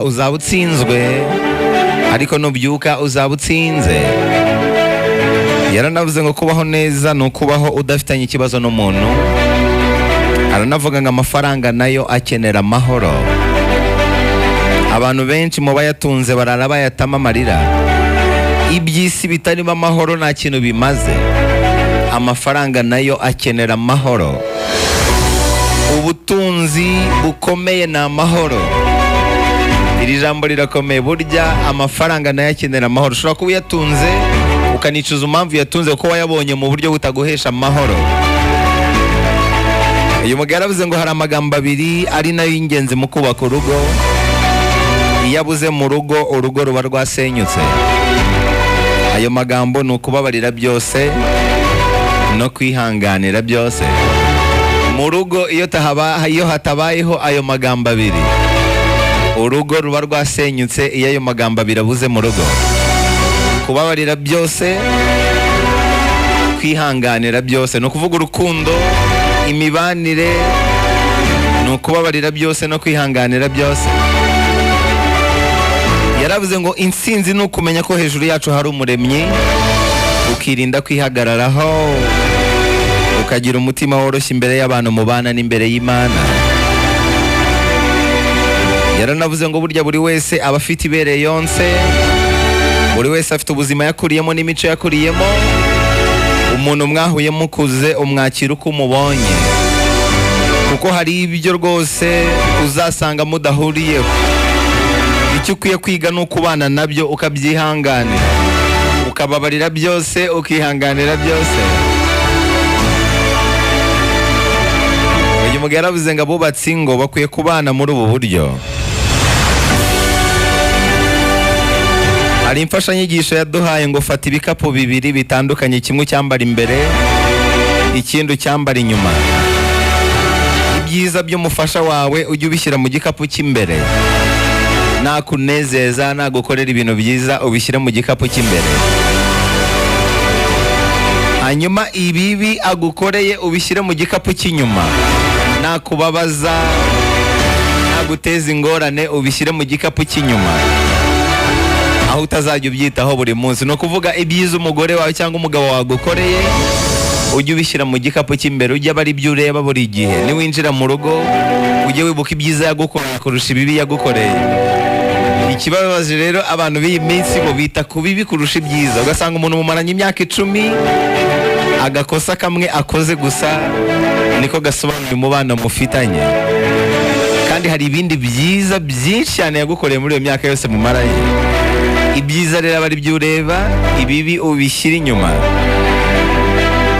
uzaba utsinzwe, ariko nubyuka uzaba utsinze. Yaranavuze ngo kubaho neza ni ukubaho udafitanye ikibazo n'umuntu. Aranavuga ngo amafaranga nayo akenera amahoro. Abantu benshi mu bayatunze barara bayatama amarira. Iby'isi bitarimo amahoro nta kintu bimaze. Amafaranga nayo akenera amahoro. Ubutunzi bukomeye ni amahoro. Iri jambo rirakomeye. Burya amafaranga nayo akenera amahoro. Ushobora kuba uyatunze ukanicuza impamvu yatunze kuko wayabonye mu buryo butaguhesha amahoro. Uyu mugabo yaravuze ngo hari amagambo abiri ari nayo y'ingenzi mu kubaka urugo. Iyo abuze mu rugo, urugo ruba rwasenyutse. Ayo magambo ni ukubabarira byose no kwihanganira byose. Mu rugo iyo hatabayeho ayo magambo abiri, urugo ruba rwasenyutse. Iyo ayo magambo abiri abuze mu rugo, kubabarira byose, kwihanganira byose, ni ukuvuga urukundo, imibanire, ni ukubabarira byose no kwihanganira byose. Yaravuze ngo intsinzi ni ukumenya ko hejuru yacu hari umuremyi, ukirinda kwihagararaho, ukagira umutima woroshye imbere y'abantu mubana n'imbere y'Imana. Yaranavuze ngo burya buri wese aba afite ibere yonse, buri wese afite ubuzima yakuriyemo n'imico yakuriyemo. Umuntu mwahuye mukuze umwakira uko umubonye, kuko hari ibyo rwose uzasanga mudahuriyeho. Icyo ukwiye kwiga ni ukubana nabyo, ukabyihanganira, ukababarira byose, ukihanganira byose. Uyu mugabo yaravuze ngo abubatsi ngo bakwiye kubana muri ubu buryo. Hari imfashanyigisho yaduhaye ngo fata ibikapu bibiri bitandukanye, kimwe cyambara imbere, ikindi cyambara inyuma. Ibyiza by'umufasha wawe ujye ubishyira mu gikapu cy'imbere. Nakunezeza, nagukorera ibintu byiza, ubishyire mu gikapu cy'imbere. Hanyuma ibibi agukoreye ubishyire mu gikapu cy'inyuma. Nakubabaza, naguteza ingorane, ubishyire mu gikapu cy'inyuma, aho utazajya ubyitaho buri munsi. Ni ukuvuga ibyiza umugore wawe cyangwa umugabo wagukoreye ujye ubishyira mu gikapu cy'imbere, ujye aba ari byo ureba buri gihe. Niwinjira mu rugo ujye wibuka ibyiza yagukoreye kurusha ibibi yagukoreye. Ikibabaje rero abantu b'iyi minsi bo bita ku bibi kurusha ibyiza. Ugasanga umuntu mumaranye imyaka 10, agakosa kamwe akoze gusa niko gasobanuye umubano mufitanye, kandi hari ibindi byiza byinshi cyane yagukoreye muri iyo myaka yose mumaranye. Ibyiza rero aba ari byo ureba, ibibi ubishyira inyuma.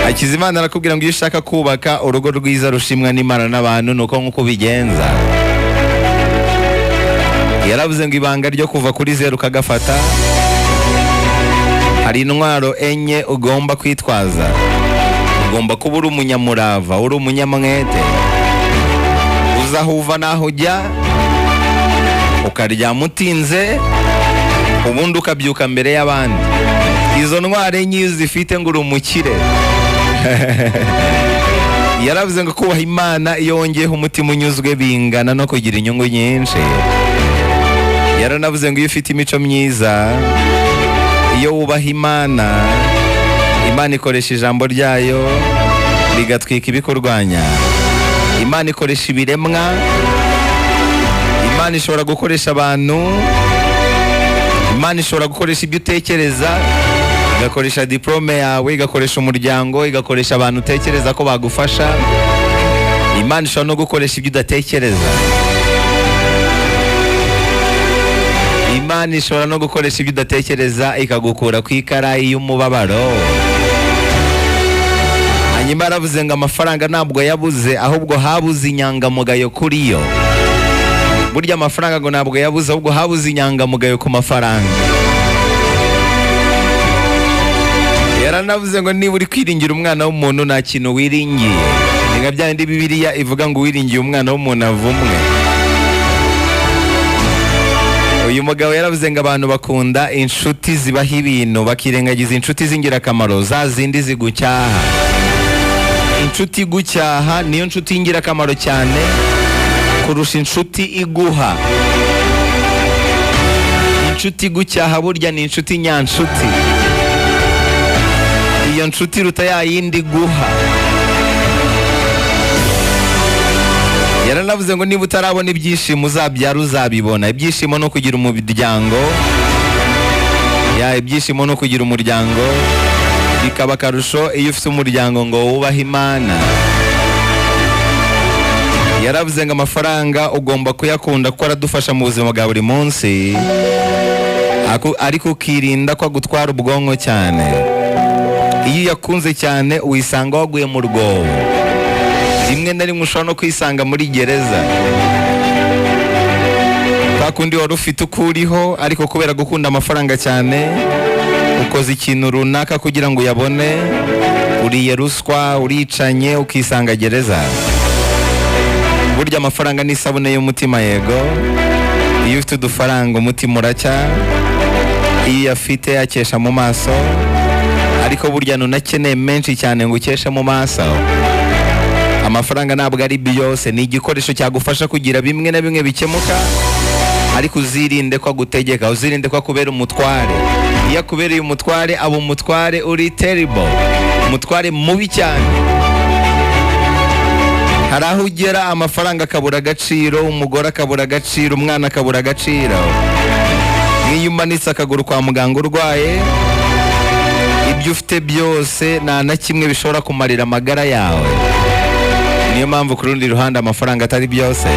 Hakizimana arakubwira ngo iyo ushaka kubaka urugo rwiza rushimwa n'Imana n'abantu, nuko nk'uko ubigenza. Yaravuze ngo ibanga ryo kuva kuri 0 ukagafata, hari intwaro enye ugomba kwitwaza. Ugomba kuba uri umunyamurava, uri umunyamwete, uzahuva naho ujya, ukaryama utinze, ubundi ukabyuka mbere y'abandi. Izo ntwaro enye iyo uzifite ngo uri umukire. Yaravuze ngo kubaha Imana iyo wongeyeho umutima unyuzwe bingana no kugira inyungu nyinshi. Yaranavuze ngo iyo ufite imico myiza, iyo wubaha Imana, Imana ikoresha ijambo ryayo rigatwika ibikurwanya. Imana ikoresha ibiremwa, Imana ishobora gukoresha abantu, Imana ishobora gukoresha ibyo utekereza, igakoresha diplome yawe, igakoresha umuryango, igakoresha abantu utekereza ko bagufasha. Imana ishobora no gukoresha ibyo udatekereza. Imana ishobora no gukoresha ibyo udatekereza ikagukura ku ikarayi y'umubabaro. Hanyuma aravuze ngo amafaranga ntabwo yabuze, ahubwo habuze inyangamugayo kuri yo. Burya amafaranga ngo ntabwo yabuze, ahubwo habuze inyangamugayo ku mafaranga. Yaranavuze ngo niba uri kwiringira umwana w'umuntu nta kintu wiringiye. Ni nka bya bindi Bibiliya ivuga ngo wiringiye umwana w'umuntu avumwe. Uyu mugabo yaravuze ngo abantu bakunda inshuti zibaha ibintu, bakirengagiza inshuti z'ingirakamaro, za zindi zigucyaha. Inshuti igucyaha niyo nshuti y'ingirakamaro cyane kurusha inshuti iguha. inshuti gucyaha burya ni inshuti nyanshuti, iyo nshuti iruta ya yindi guha. Yaranavuze ngo niba utarabona ibyishimo uzabyara uzabibona. Ibyishimo no kugira umuryango, ibyishimo no kugira umuryango, bikaba akarusho iyo ufite umuryango ngo wubahe Imana. Yaravuze ngo amafaranga ugomba kuyakunda kuko aradufasha mu buzima bwa buri munsi, ariko ukirinda ko agutwara ubwonko cyane. Iyo uyakunze cyane wisanga waguye mu rwobo, rimwe na rimwe ushobora no kwisanga muri gereza. Kwa kundi wari ufite uko uriho, ariko kubera gukunda amafaranga cyane ukoze ikintu runaka kugira ngo uyabone, uriye ruswa, uricanye, ukisanga gereza. Burya amafaranga ni isabune y'umutima, yego. Iyo ufite udufaranga umutima uracya, iyo uyafite akesha mu maso, ariko burya nunakeneye menshi cyane ngo ukeshe mu maso. Amafaranga ntabwo ari byose, ni igikoresho cyagufasha kugira bimwe na bimwe bikemuka, ariko uzirinde ko agutegeka, uzirinde ko akubera umutware. Iyo akubereye umutware aba umutware uri terrible, umutware mubi cyane. Hari aho ugera amafaranga akabura agaciro, umugore akabura agaciro, umwana akabura agaciro. Nk'iyo umanitse akaguru kwa muganga urwaye, ibyo ufite byose nta na kimwe bishobora kumarira amagara yawe. Niyo mpamvu ku rundi ruhande amafaranga atari byose.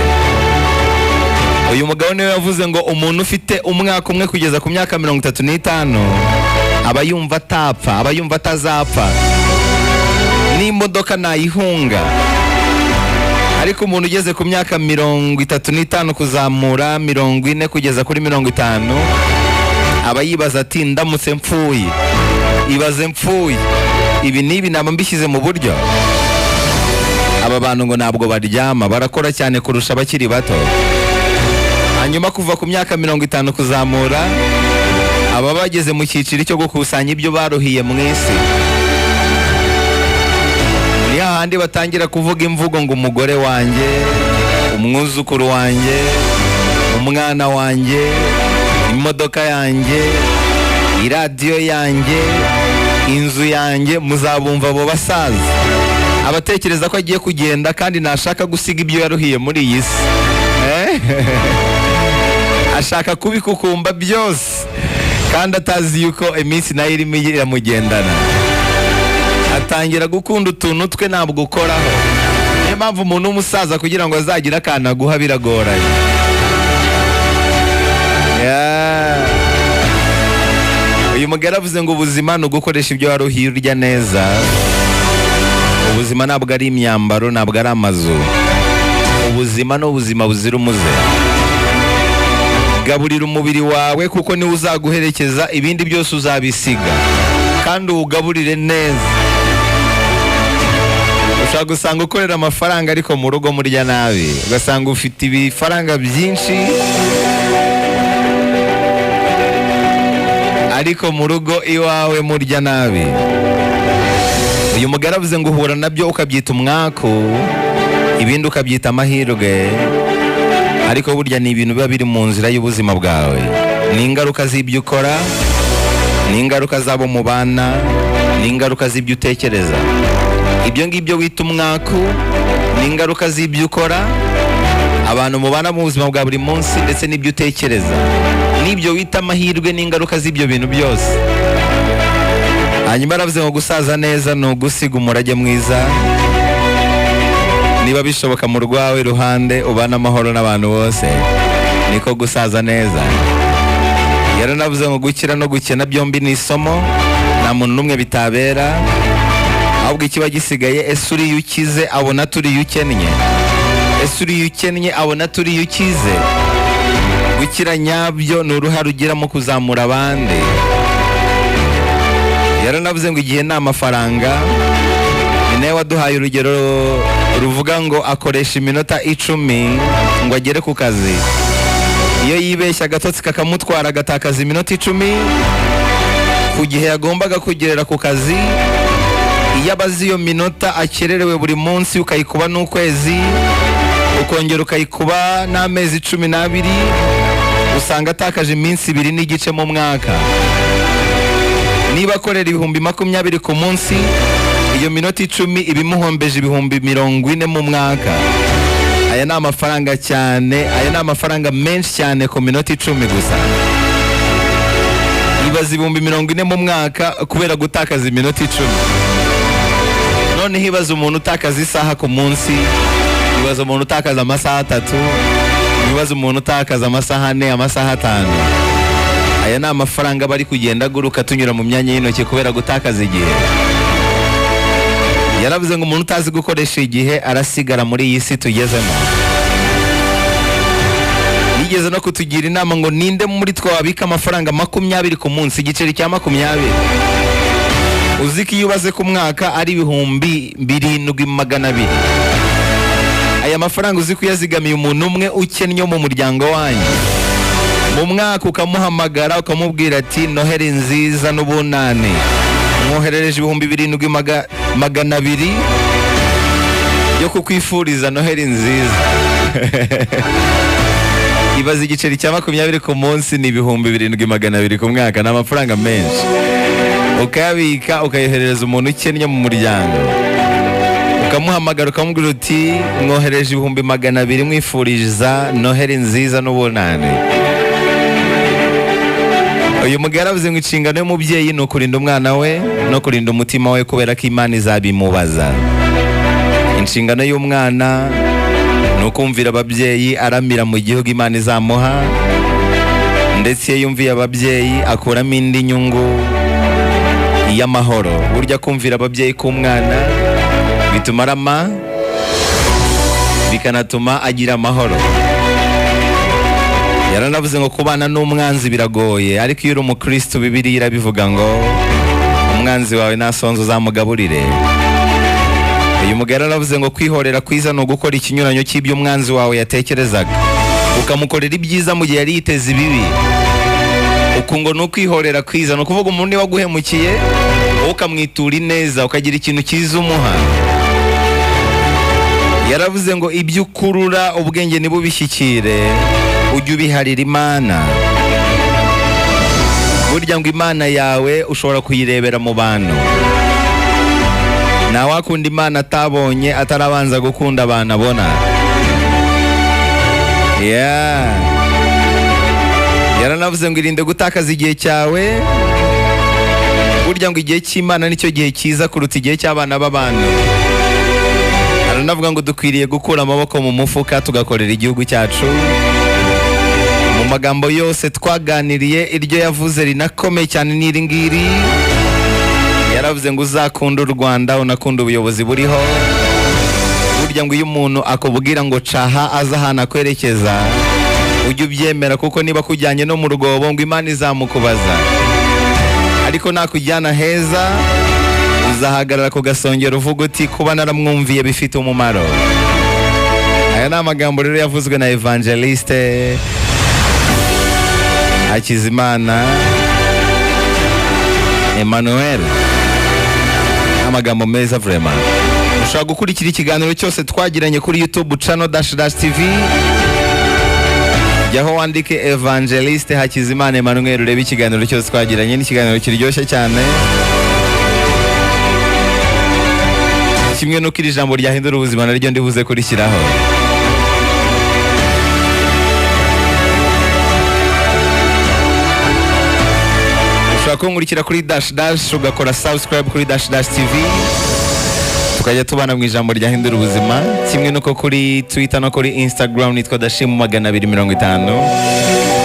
Uyu mugabo niwe yavuze ngo umuntu ufite umwaka umwe kugeza ku myaka 35 aba yumva atapfa, aba yumva atazapfa, n'imodoka nayihunga. Ariko umuntu ugeze ku myaka 35 kuzamura, 40 kugeza kuri 50, aba yibaza ati ndamutse mpfuye, ibaze mpfuye, ibi nibi naba mbishyize mu buryo. Aba bantu ngo ntabwo baryama, barakora cyane kurusha abakiri bato. Hanyuma kuva ku myaka 50 kuzamura, aba bageze mu cyiciro cyo gukusanya ibyo baruhiye mu isi. Ni hahandi batangira kuvuga imvugo ngo umugore wanjye, umwuzukuru wanjye, umwana wanjye, imodoka yanjye, iradiyo yanjye, inzu yanjye. Muzabumva abo basaza, abatekereza ko agiye kugenda kandi ntashaka gusiga ibyo yaruhiye muri iyi si. Ashaka kubikukumba byose kandi atazi yuko iminsi nayo irimo iramugendana. Atangira gukunda utuntu twe ntabwo ukoraho. Niyo mpamvu umuntu w'umusaza kugira ngo azagire akantu aguha biragoranye. Uyu mugabo avuze ngo ubuzima ni ugukoresha ibyo waruhiye urya neza. Ubuzima ntabwo ari imyambaro, ntabwo ari amazu. Ubuzima ni ubuzima buzira umuze. Gaburira umubiri wawe kuko niwe uzaguherekeza, ibindi byose uzabisiga, kandi uwugaburire neza. Ushobora gusanga ukorera amafaranga ariko mu rugo murya nabi, ugasanga ufite ibifaranga byinshi ariko mu rugo iwawe murya nabi. Uyu mugabo avuze ngo uhura nabyo ukabyita umwaku, ibindi ukabyita amahirwe, ariko burya ni ibintu biba biri mu nzira y'ubuzima bwawe. Ni ingaruka z'ibyo ukora, ni ingaruka z'abo mubana, ni ingaruka z'ibyo utekereza. Ibyo ngibyo wita umwaku ni ingaruka z'ibyo ukora, abantu mubana mu buzima bwa buri munsi, ndetse n'ibyo utekereza. N'ibyo wita amahirwe ni ingaruka z'ibyo bintu byose. Hanyuma aravuze ngo gusaza neza ni ugusiga umurage mwiza. Niba bishoboka mu rwawe ruhande ubana amahoro n'abantu bose, niko gusaza neza. Yaranavuze ngo gukira no gukena byombi ni isomo, nta muntu n'umwe bitabera, ahubwo ikiba gisigaye ese uriya ukize abona turiya ukennye, ese uriya ukennye abona turiya ukize. Gukira nyabyo ni uruhare ugira mu kuzamura abandi. Yaranavuze ngo igihe nta mafaranga, ni nawe waduhaye urugero ruvuga ngo akoresha iminota 10 ngo agere ku kazi. Iyo yibeshya agatotsi kakamutwara agatakaza iminota 10 ku gihe yagombaga kugerera ku kazi. Iyo abazi iyo minota akererewe buri munsi, ukayikuba n'ukwezi, ukongera ukayikuba n'amezi 12, usanga atakaje iminsi 2 n'igice mu mwaka. Niba akorera 20,000 ku munsi, iyo minota 10 ibimuhombeje 40,000 mu mwaka. Aya ni amafaranga cyane, aya ni amafaranga menshi cyane ku minota 10 gusa. Ibaza 40,000 mu mwaka kubera gutakaza iminota 10. None hibaza umuntu utakaza isaha ku munsi, ibaza umuntu utakaza amasaha 3, ibaza umuntu utakaza amasaha 4, amasaha 5. Aya ni amafaranga bari kugenda aguruka tunyura mu myanya y'intoki kubera gutakaza igihe. Yaravuze ngo umuntu utazi gukoresha igihe arasigara muri iyi si tugezemo. Yigeze no kutugira inama ngo ninde muri twe wabika amafaranga 20 ku munsi, igiceri cya 20. Uzi ko iyo ubaze ku mwaka ari 7,200. Aya mafaranga uzi ko yazigamiye umuntu umwe ukennye mu muryango wanyu. Mu mwaka ukamuhamagara ukamubwira ati Noheli nziza n'ubunane, mwoherereje 7,200 yo kukwifuriza Noheli nziza. Ibaza igiceri cya 20 ku munsi ni 7,200 ku mwaka, ni amafaranga menshi. Ukayabika ukayoherereza umuntu ukennye mu muryango, ukamuhamagara ukamubwira uti mwohereje 200,000 mwifuriza Noheli nziza n'ubunane. Uyu mugabo aravuze ngo inshingano y'umubyeyi ni ukurinda umwana we no kurinda umutima we kubera ko Imana izabimubaza. Inshingano y'umwana ni ukumvira ababyeyi, aramira mu gihugu Imana izamuha, ndetse iyo yumviye ababyeyi akuramo indi nyungu y'amahoro. Burya kumvira ababyeyi k'umwana bituma arama, bikanatuma agira amahoro. Yaranavuze ngo kubana n'umwanzi biragoye, ariko iyo uri umukristo Bibiliya irabivuga ngo umwanzi wawe nasonza uzamugaburire. Uyu mugabo yaranavuze ngo kwihorera kwiza ni ugukora ikinyuranyo cy'ibyo umwanzi wawe yatekerezaga, ukamukorera ibyiza mu gihe yari yiteze ibibi. Uku ngo ni ukwihorera kwiza, ni ukuvuga umuntu niba aguhemukiye wowe ukamwitura ineza, ukagira ikintu cyiza umuha. Yaravuze ngo ibyo ukurura ubwenge ntibubishyikire, ujye ubiharira Imana. Burya ngo Imana yawe ushobora kuyirebera mu bantu. Nta wakunda Imana atabonye, atarabanza gukunda abantu abona. Yaranavuze ngo irinde gutakaza igihe cyawe. Burya ngo igihe cy'Imana nicyo gihe cyiza kuruta igihe cy'abana b'abantu. Aranavuga ngo dukwiriye gukura amaboko mu mufuka tugakorera igihugu cyacu. Mu magambo yose twaganiriye, iryo yavuze rinakomeye cyane n'iri ngiri. Yaravuze ngo uzakunda u Rwanda unakunda ubuyobozi buriho. Burya ngo iyo umuntu akubwira ngo caha aza ahantu akwerekeza, ujye ubyemera, kuko niba kujyanye no mu rwobo ngo Imana izamukubaza. Ariko nakujyana heza uzahagarara ku gasongero uvuga uti kuba naramwumviye bifite umumaro. Aya ni amagambo rero yavuzwe na Evangeliste Hakizimana Emmanuel. Amagambo meza vraiment. Ushobora gukurikira ikiganiro cyose twagiranye kuri YouTube channel _TV. Jyaho wandike Evangeliste Hakizimana Emmanuel urebe ikiganiro cyose twagiranye, n'ikiganiro kiryoshye cyane. Kimwe nuko iri jambo ryahindura ubuzima naryo ndibuze kurishyiraho. Ushobora kunkurikira kuri _, ugakora subscribe kuri _TV, tukajya tubana mu ijambo ryahindura ubuzima. Kimwe nuko kuri Twitter no kuri Instagram nitwa Dashim 250.